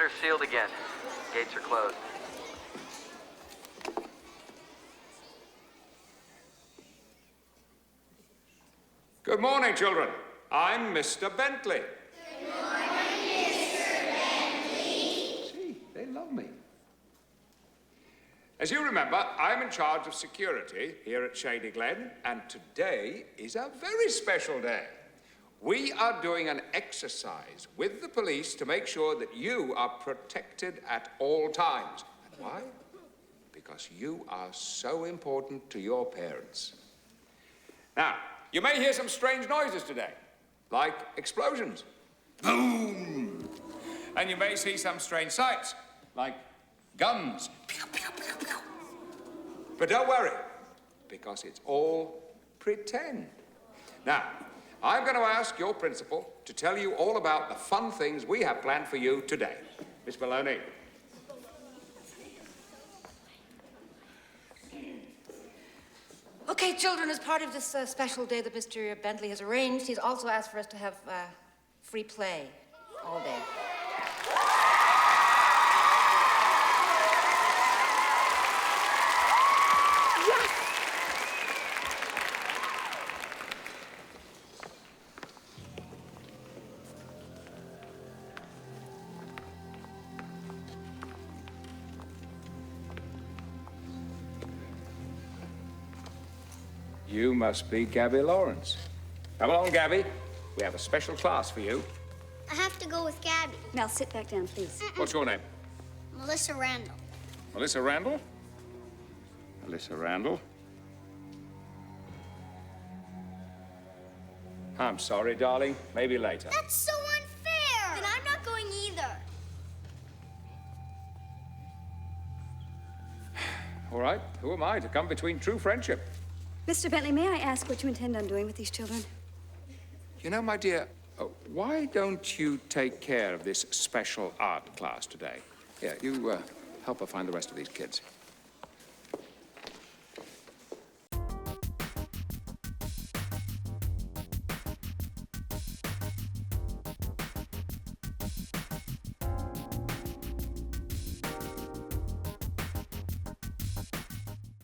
are sealed again. Gates are closed. Good morning, children. I'm Mr. Bentley. Good morning, Mr. Bentley. See, they love me. As you remember, I'm in charge of security here at Shady Glen, and today is a very special day. We are doing an exercise with the police to make sure that you are protected at all times. And why? Because you are so important to your parents. Now, you may hear some strange noises today, like explosions. Boom! And you may see some strange sights, like guns. Pew, pew, pew, pew. But don't worry, because it's all pretend. Now, I'm going to ask your principal to tell you all about the fun things we have planned for you today. Miss Maloney. Okay, children, as part of this special day that Mr. Bentley has arranged, he's also asked for us to have free play all day. Yes! You must be Gabby Lawrence. Come along, Gabby. We have a special class for you. I have to go with Gabby. Mel, sit back down, please. What's your name? Melissa Randall. Melissa Randall? Melissa Randall? I'm sorry, darling. Maybe later. That's so unfair. Then I'm not going either. All right. Who am I to come between true friendship? Mr. Bentley, may I ask what you intend on doing with these children? You know, my dear, why don't you take care of this special art class today? Here, you help her find the rest of these kids.